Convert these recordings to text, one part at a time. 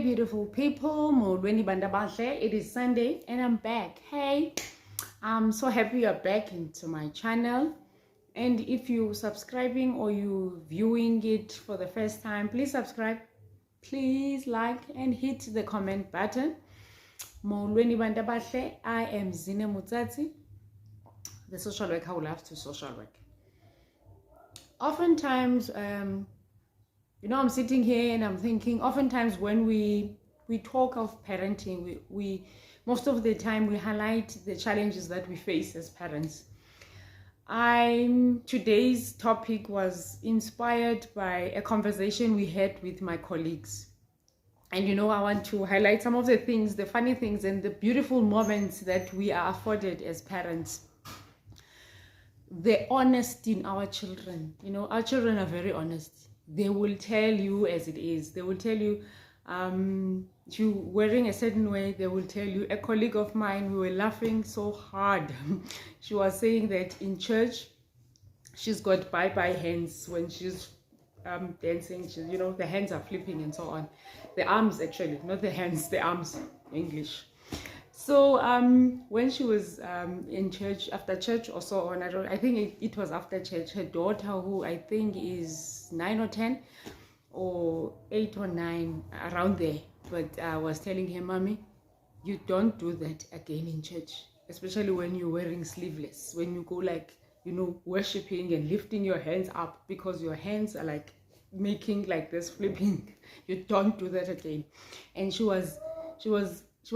beautiful people. It is Sunday and I'm back. Hey, I'm so happy you're back into my channel. And if you're subscribing or you viewing it for the first time, please subscribe, please like and hit the comment button. I am Zine, the social worker who loves to social work. Oftentimes, I'm sitting here and I'm thinking, oftentimes when we talk of parenting, we most of the time we highlight the challenges that we face as parents. Today's topic was inspired by a conversation we had with my colleagues. And I want to highlight some of the things, the funny things and the beautiful moments that we are afforded as parents. The honesty in our children. Our children are very honest. They will tell you as it is. They will tell you, you wearing a certain way, they will tell you. A colleague of mine, we were laughing so hard. She was saying that in church, she's got bye-bye hands when she's dancing. The hands are flipping and so on. The arms, actually, not the hands, the arms, English. So when she was in church, after church or so on, I think it was after church, her daughter, who I think is 9 or 10 or 8 or 9, around there, but I was telling her, Mommy, you don't do that again in church, especially when you're wearing sleeveless, when you go worshiping and lifting your hands up because your hands are like making like this flipping. You don't do that again. And she was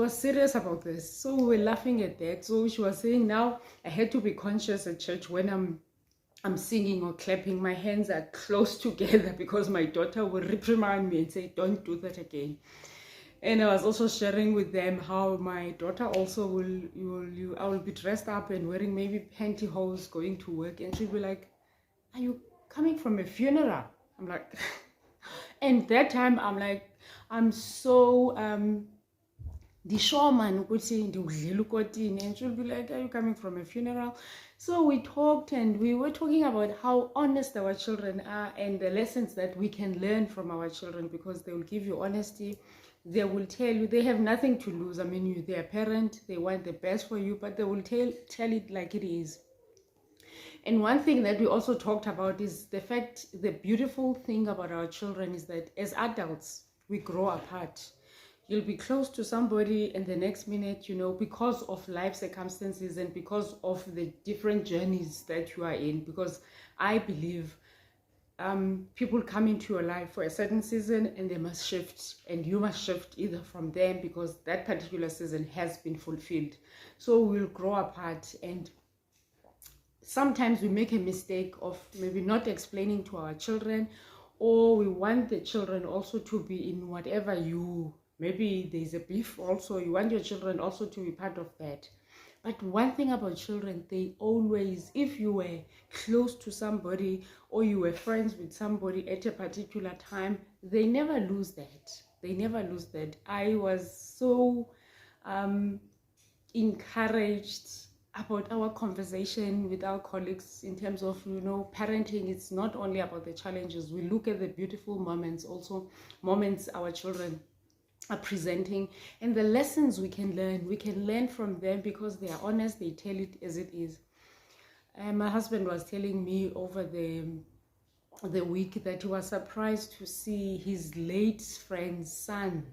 serious about this. So we were laughing at that. So she was saying, now I had to be conscious at church when I'm singing or clapping. My hands are close together because my daughter will reprimand me and say, don't do that again. And I was also sharing with them how my daughter also I will be dressed up and wearing maybe pantyhose going to work. And she'll be like, are you coming from a funeral? I'm like, and that time I'm like, I'm so, the showman, and she'll be like, are you coming from a funeral? So we talked and we were talking about how honest our children are and the lessons that we can learn from our children, because they will give you honesty. They will tell you they have nothing to lose. I mean, they're a parent, they want the best for you, but they will tell it like it is. And one thing that we also talked about is the beautiful thing about our children is that as adults, we grow apart. You'll be close to somebody and the next minute, because of life circumstances and because of the different journeys that you are in, because I believe people come into your life for a certain season and they must shift, and you must shift either from them because that particular season has been fulfilled. So we'll grow apart, and sometimes we make a mistake of maybe not explaining to our children, or we want the children also to be in whatever maybe there's a beef also, you want your children also to be part of that. But one thing about children, they always, if you were close to somebody or you were friends with somebody at a particular time, they never lose that. They never lose that. I was so encouraged about our conversation with our colleagues in terms of, parenting. It's not only about the challenges. We look at the beautiful moments, also moments our children are presenting, and the lessons we can learn from them because they are honest, they tell it as it is. My husband was telling me over the week that he was surprised to see his late friend's son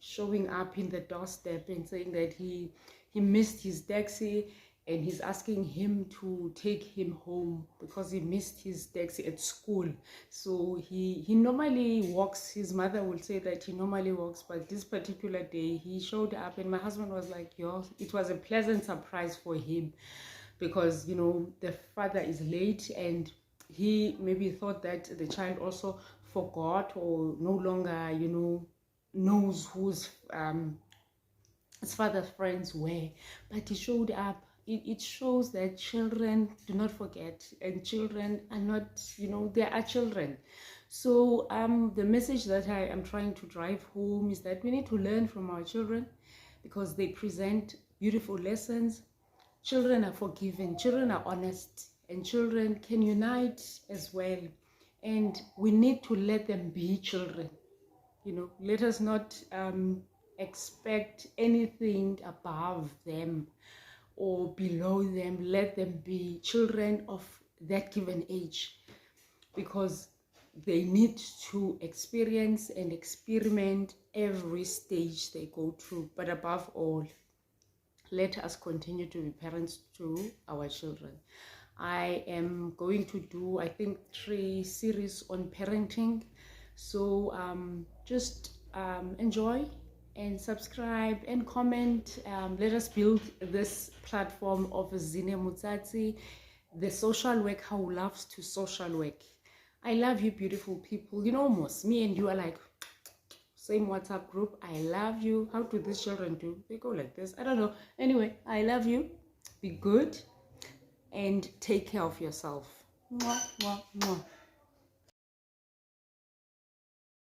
showing up in the doorstep and saying that he missed his taxi, and he's asking him to take him home because he missed his taxi at school. So he normally walks. His mother will say that he normally walks, but this particular day he showed up, and my husband was like, it was a pleasant surprise for him because, the father is late, and he maybe thought that the child also forgot or no longer, knows whose his father's friends were, but he showed up. It shows that children do not forget, and children are not, they are children. So the message that I am trying to drive home is that we need to learn from our children because they present beautiful lessons. Children are forgiving, children are honest, and children can unite as well. And we need to let them be children. Let us not expect anything above them or below them. Let them be children of that given age, because they need to experience and experiment every stage they go through. But above all, let us continue to be parents to our children. I am going to do, I think, 3 series on parenting. So just enjoy and subscribe and comment. Let us build this platform of Zine Mutsatsi, the social worker who loves to social work. I love you, beautiful people. Almost me and you are like same WhatsApp group. I love you. How do these children do? They go like this. I don't know. Anyway, I love you. Be good and take care of yourself. Mwah, mwah, mwah.